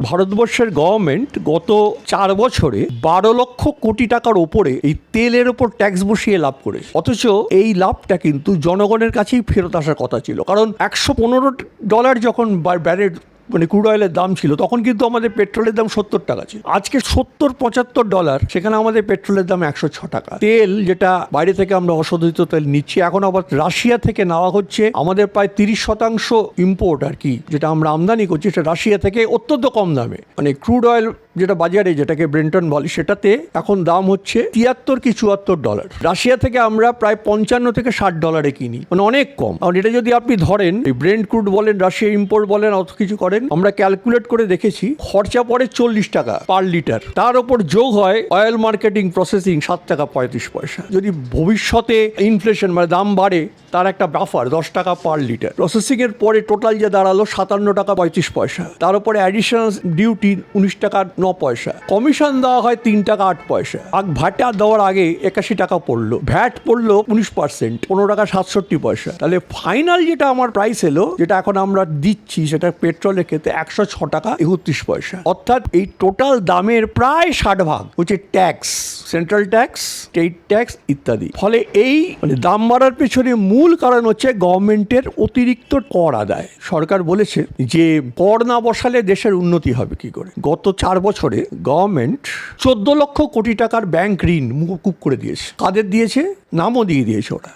ভারতবর্ষের গভর্নমেন্ট গত 4 বছরে 12 লক্ষ কোটি টাকার ওপরে এই তেলের ওপর ট্যাক্স বসিয়ে লাভ করেছে। অথচ এই লাভটা কিন্তু জনগণের কাছেই ফেরত আসার কথা ছিল, কারণ $115 যখন ব্যারেল মানে ক্রুড অয়েলের দাম ছিল তখন কিন্তু আমাদের পেট্রোলের দাম 70 টাকা ছিল। আজকে $70-75, সেখানে আমাদের পেট্রোলের দাম 106 টাকা। তেল যেটা বাইরে থেকে আমরা অশোধিত তেল নিচ্ছি, এখন আবার রাশিয়া থেকে নেওয়া হচ্ছে। আমাদের প্রায় 30% ইম্পোর্ট আর কি, যেটা আমরা আমদানি করছি সেটা রাশিয়া থেকে অত্যন্ত কম দামে। মানে ক্রুড অয়েল যেটা বাজারে, যেটাকে ব্রেন্টন বলে, সেটাতে এখন দাম হচ্ছে $73-74। রাশিয়া থেকে আমরা প্রায় $55-60 কিনি, মানে অনেক কম। আর এটা যদি আপনি ধরেন, এই ব্রেন্ট ক্রুড বলেন, রাশিয়া ইম্পোর্ট বলেন, অত কিছু করেন, আমরা ক্যালকুলেট করে দেখেছি খরচা পড়ে 40 টাকা পার লিটার। তার উপর যোগ হয় অয়েল মার্কেটিং প্রসেসিং 7.35 টাকা। যদি ভবিষ্যতে ইনফ্লেশন মানে দাম বাড়ে, তার একটা বাফার 10 টাকা পার লিটার। প্রসেসিং এর পরে টোটাল যে দাঁড়ালো 57.35 টাকা। তার উপরে অ্যাডিশনাল ডিউটি 19 টাকা 9 পয়সা। কমিশন দেওয়া হয় 3 টাকা 8 পয়সা। ভাটা দেওয়ার আগে 81 টাকা পড়লো, ভ্যাট পড়লো 19%, 15 টাকা 67 পয়সা। তাহলে ফাইনাল যেটা আমার প্রাইস এলো, যেটা এখন আমরা দিচ্ছি, সেটা পেট্রোলের ক্ষেত্রে 106 টাকা 31 পয়সা। অর্থাৎ এই টোটাল দামের প্রায় 60% হচ্ছে tax, central tax, state tax ইত্যাদি। ফলে এই মানে দাম বাড়ার পেছনে মূল কারণ হচ্ছে গভর্নমেন্টের অতিরিক্ত কর আদায়। সরকার বলেছে যে কর না বসালে দেশের উন্নতি হবে কি করে। গত 4 বছরে গভর্নমেন্ট 14 লক্ষ কোটি টাকার ব্যাংক ঋণ মুকুব করে দিয়েছে। কাদের দিয়েছে? নামও দিয়ে দিয়েছে ওরা।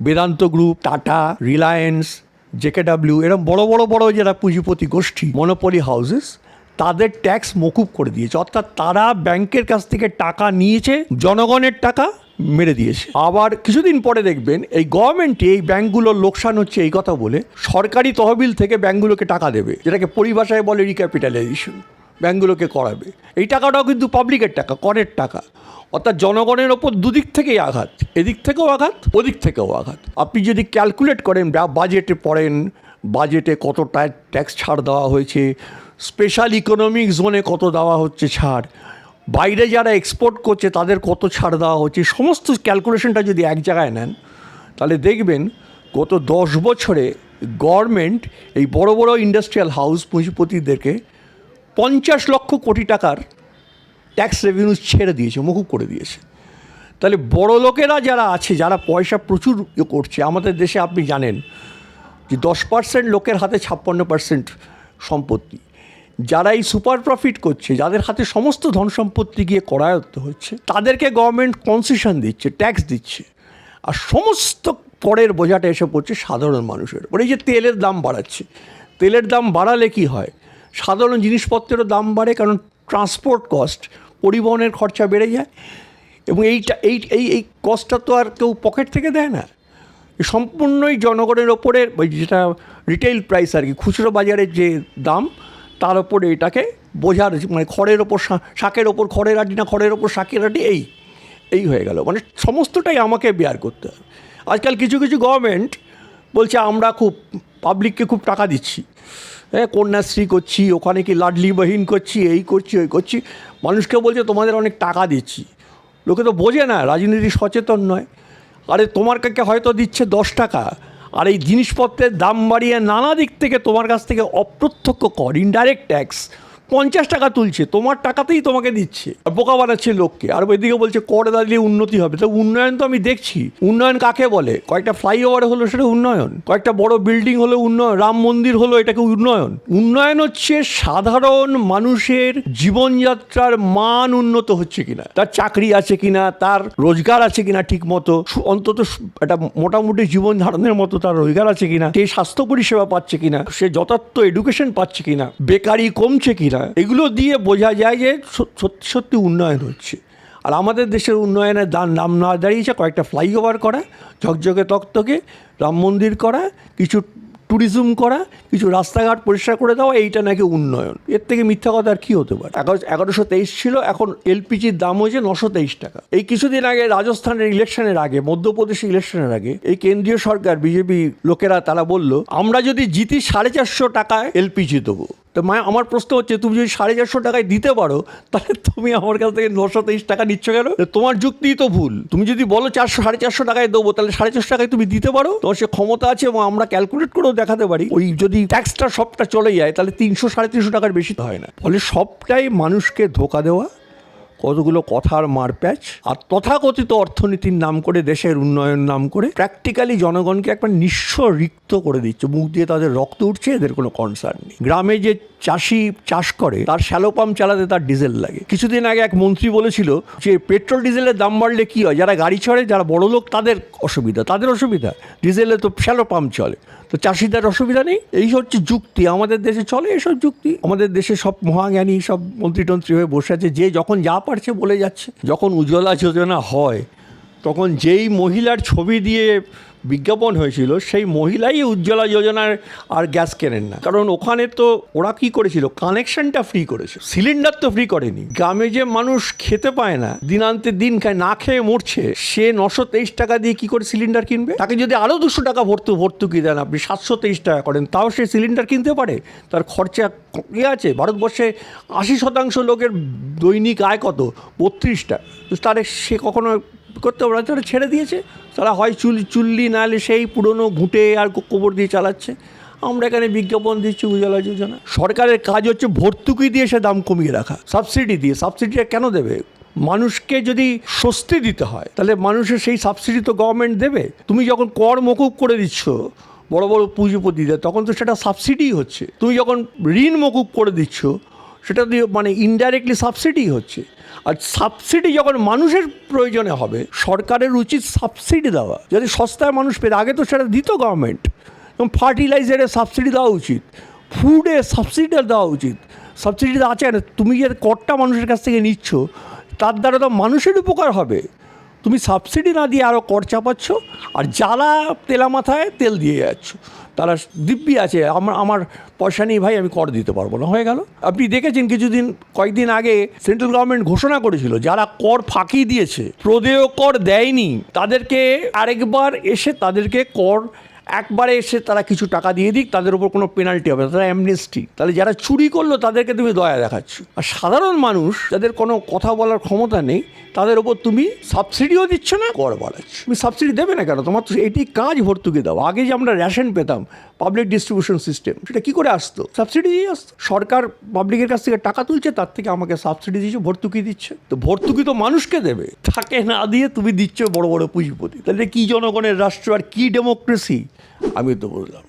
Vedanta group, tata, Reliance, JKW, এরকম বড় যারা পুঁজিপতি গোষ্ঠী, মনোপলি হাউসেস, তাদের ট্যাক্স মকুব করে দিয়েছে। অর্থাৎ তারা ব্যাংকের কাছ থেকে টাকা নিয়েছে, জনগণের টাকা মেরে দিয়েছে। আবার কিছুদিন পরে দেখবেন এই গভর্নমেন্টে এই ব্যাংকগুলোর লোকসান হচ্ছে এই কথা বলে সরকারি তহবিল থেকে ব্যাংকগুলোকে টাকা দেবে, যেটাকে পরিভাষায় বলে রিক্যাপিটালাইজেশন, ব্যাংকগুলোকে করাবে। এই টাকাটাও কিন্তু পাবলিকের টাকা, করের টাকা। অর্থাৎ জনগণের ওপর দুদিক থেকেই আঘাত, এদিক থেকেও আঘাত, ওদিক থেকেও আঘাত। আপনি যদি ক্যালকুলেট করেন, বাজেটে পড়েন, বাজেটে কত ট্যাক্স ছাড় দেওয়া হয়েছে, স্পেশাল ইকোনমিক জোনে কত দেওয়া হচ্ছে ছাড়, বাইরে যারা এক্সপোর্ট করছে তাদের কত ছাড় দেওয়া হচ্ছে, সমস্ত ক্যালকুলেশনটা যদি এক জায়গায় নেন, তাহলে দেখবেন গত 10 বছরে গভর্নমেন্ট এই বড় ইন্ডাস্ট্রিয়াল হাউস পুঁজিপতিদেরকে 50 লক্ষ কোটি টাকার ট্যাক্স রেভিনিউ ছেড়ে দিয়েছে, মকুব করে দিয়েছে। তাহলে বড় লোকেরা যারা আছে, যারা পয়সা প্রচুর করছে আমাদের দেশে, আপনি জানেন যে 10% লোকের হাতে 56% সম্পত্তি। যারা এই সুপার প্রফিট করছে, যাদের হাতে সমস্ত ধন সম্পত্তি গিয়ে করায়ত্ত হচ্ছে, তাদেরকে গভর্নমেন্ট কনসেশন দিচ্ছে, ট্যাক্স দিচ্ছে। আর সমস্ত করের বোঝাটা এসে পড়ছে সাধারণ মানুষের উপর। এই যে তেলের দাম বাড়াচ্ছে, তেলের দাম বাড়ালে কি হয়? সাধারণ জিনিসপত্রেরও দাম বাড়ে, কারণ ট্রান্সপোর্ট কস্ট, পরিবহনের খরচা বেড়ে যায়। এবং এই কস্টটা তো আর কেউ পকেট থেকে দেয় না, সম্পূর্ণই জনগণের ওপরে, যেটা রিটেইল প্রাইস আর কি, খুচরো বাজারের যে দাম, তার ওপরে এটাকে বোঝার, মানে খড়ের ওপর শাকের ওপর খড়ের আটি, না খড়ের ওপর শাকের আটি, এই হয়ে গেল। মানে সমস্তটাই আমাকে বেয়ার করতে হবে। আজকাল কিছু গভর্নমেন্ট বলছে আমরা খুব পাবলিককে খুব টাকা দিচ্ছি, কন্যাশ্রী করছি, ওখানে কি লাডলি বহিন করছি, এই করছি ওই করছি, মানুষকে বলছে তোমাদের অনেক টাকা দিচ্ছি। লোকে তো বোঝে না, রাজনীতি সচেতন নয়। আরে তোমার কাছে হয়তো দিচ্ছে 10 টাকা, আর এই জিনিসপত্রের দাম বাড়িয়ে নানা দিক থেকে তোমার কাছ থেকে অপ্রত্যক্ষ কর, ইনডাইরেক্ট ট্যাক্স 50 টাকা তুলছে, তোমার টাকাতেই তোমাকে দিচ্ছে, আর বোকা বানাচ্ছে লোককে। আর ওইদিকে বলছে কর দিলে উন্নতি হবে। তো উন্নয়ন তো আমি দেখছি। উন্নয়ন কাকে বলে? কয়েকটা ফ্লাইওভার হলো সেটা উন্নয়ন, কয়েকটা বড় বিল্ডিং হলো উন্নয়ন, রাম মন্দির হলো, এটাকে উন্নয়ন। উন্নয়ন হচ্ছে সাধারণ মানুষের জীবনযাত্রার মান উন্নত হচ্ছে কিনা, তার চাকরি আছে কিনা, তার রোজগার আছে কিনা ঠিক মতো, অন্তত একটা মোটামুটি জীবন ধারণের মতো তার রোজগার আছে কিনা, সে স্বাস্থ্য পরিষেবা পাচ্ছে কিনা, সে যথার্থ এডুকেশন পাচ্ছে কিনা, বেকারি কমছে কিনা, এগুলো দিয়ে বোঝা যায় যে সত্যি উন্নয়ন হচ্ছে। আর আমাদের দেশের উন্নয়নের নাম না দাঁড়িয়েছে কয়েকটা ফ্লাইওভার করা, ঝকঝকে তকতকে রাম মন্দির করা, কিছু ট্যুরিজম করা, কিছু রাস্তাঘাট পরিষ্কার করে দেওয়া, এইটা নাকি উন্নয়ন। এর থেকে মিথ্যা কথা আর কী হতে পারে? 1123 ছিল, এখন এলপিজির দাম হয়েছে 923 টাকা। এই কিছুদিন আগে রাজস্থানের ইলেকশনের আগে, মধ্যপ্রদেশের ইলেকশনের আগে, এই কেন্দ্রীয় সরকার বিজেপি লোকেরা তারা বলল আমরা যদি জিতি 450 টাকায় এলপিজি দেবো। তো আমার প্রশ্ন হচ্ছে, তুমি যদি 450 টাকায় দিতে পারো, তাহলে তুমি আমার কাছ থেকে 923 টাকা নিচ্ছ কেন? তোমার যুক্তিই তো ভুল। তুমি যদি বলো 450 টাকায় দেবো, তাহলে 450 টাকায় তুমি দিতে পারো, তোমার সে ক্ষমতা আছে, এবং আমরা ক্যালকুলেট করেও দেখাতে পারি। ওই যদি ট্যাক্সটা সবটা চলে যায়, তাহলে 300-350 টাকার বেশি তো হয় না। ফলে সবটাই মানুষকে ধোকা দেওয়া, কতগুলো কথার মারপ্যাচ, আর তথাকথিত অর্থনীতির নাম করে, দেশের উন্নয়ন নাম করে প্র্যাকটিক্যালি জনগণকে একবার নিঃস্ব রিক্ত করে দিচ্ছে। মুখ দিয়ে তাদের রক্ত উঠছে, এদের কোনো কনসার্ন নেই। গ্রামে যে চাষি চাষ করে, তার শ্যালো পাম্প চালাতে তার ডিজেল লাগে। কিছুদিন আগে এক মন্ত্রী বলেছিল যে পেট্রোল ডিজেলের দাম বাড়লে কি হয়, যারা গাড়ি চড়ে, যারা বড় লোক, তাদের অসুবিধা, ডিজেলে তো শ্যালো পাম্প চলে, তো চাষিদের অসুবিধা নেই। এই হচ্ছে যুক্তি। আমাদের দেশে চলে এসব যুক্তি। আমাদের দেশে সব মহাজ্ঞানী সব মন্ত্রী হয়ে বসে আছে, যে যখন যা পারছে বলে যাচ্ছে। যখন উজ্জ্বলা যোজনা হয়, তখন যেই মহিলার ছবি দিয়ে বিজ্ঞাপন হয়েছিল, সেই মহিলাই উজ্জ্বলা যোজনার আর গ্যাস কেনেন না। কারণ ওখানে তো ওরা কি করেছিল, কানেকশনটা ফ্রি করেছে, সিলিন্ডার তো ফ্রি করেনি। গ্রামে যে মানুষ খেতে পায় না, দিনান্তে দিন খায়, না খেয়ে মরছে, সে 923 টাকা দিয়ে কি করে সিলিন্ডার কিনবে? তাকে যদি আরও 200 টাকা ভর্তুকি দেন, আপনি 723 টাকা করেন, তাও সে সিলিন্ডার কিনতে পারে। তার খরচা আছে। ভারতবর্ষে 80% লোকের দৈনিক আয় কত? 32 টাকা। তো তার সে কখনো করতে পারে? তারা ছেড়ে দিয়েছে। তারা হয় চুল্লি, নাহলে সেই পুরনো ঘুঁটে আর গোবর দিয়ে চালাচ্ছে। আমরা এখানে বিজ্ঞাপন দিচ্ছি উজ্জ্বলা যোজনা। সরকারের কাজ হচ্ছে ভর্তুকি দিয়ে সে দাম কমিয়ে রাখা, সাবসিডি দিয়ে। সাবসিডিটা কেন দেবে? মানুষকে যদি স্বস্তি দিতে হয়, তাহলে মানুষের সেই সাবসিডি তো গভর্নমেন্ট দেবে। তুমি যখন কর মকুব করে দিচ্ছ বড় বড় পুঁজিপতিদের, তখন তো সেটা সাবসিডি হচ্ছে। তুমি যখন ঋণ মকুব করে দিচ্ছ, সেটা দিয়ে মানে ইনডাইরেক্টলি সাবসিডি হচ্ছে। আর সাবসিডি যখন মানুষের প্রয়োজনে হবে, সরকারের উচিত সাবসিডি দেওয়া, যদি সস্তায় মানুষ পেয়ে। আগে তো সেটা দিত গভর্নমেন্ট। এবং ফার্টিলাইজারে সাবসিডি দেওয়া উচিত, ফুডে সাবসিডি দেওয়া উচিত। সাবসিডি আছে না, তুমি যে করটা মানুষের কাছ থেকে নিচ্ছ, তার দ্বারা তো মানুষের উপকার হবে। তুমি সাবসিডি না দিয়ে আরও কর চাপাচ্ছ, আর জ্বালা তেলা মাথায় তেল দিয়ে যাচ্ছ। তারা দিব্যি আছে, আমার পয়সা নেই ভাই, আমি কর দিতে পারবো না, হয়ে গেল। আপনি দেখেছেন কয়েকদিন আগে সেন্ট্রাল গভর্নমেন্ট ঘোষণা করেছিল, যারা কর ফাঁকি দিয়েছে, প্রদেয় কর দেয়নি, তাদেরকে আরেকবার এসে তাদেরকে কর একবারে এসে তারা কিছু টাকা দিয়ে দিক, তাদের উপর কোনো পেনাল্টি হবে না, তারা অ্যামনেস্টি। তাহলে যারা চুরি করলো তাদেরকে তুমি দয়া দেখাচ্ছ। আর সাধারণ মানুষ যাদের কোনো কথা বলার ক্ষমতা নেই, তাদের উপর তুমি সাবসিডিও দিচ্ছ না, কর বাড়াচ্ছ। তুমি সাবসিডি দেবে না কেন? তোমার তো এটি কাজ, ভর্তুকি দাও। আগে যে আমরা রেশন পেতাম, পাবলিক ডিস্ট্রিবিউশন সিস্টেম, সেটা কী করে আসতো? সাবসিডি দিয়ে আসতো। সরকার পাবলিকের কাছ থেকে টাকা তুলছে, তার থেকে আমাকে সাবসিডি দিচ্ছে, ভর্তুকি দিচ্ছে। তো ভর্তুকি তো মানুষকে দেবে, তাকে না দিয়ে তুমি দিচ্ছ বড় বড় পুঁজিপতি। তাহলে কি জনগণের রাষ্ট্র আর কি ডেমোক্রেসি? আমি তো বললাম।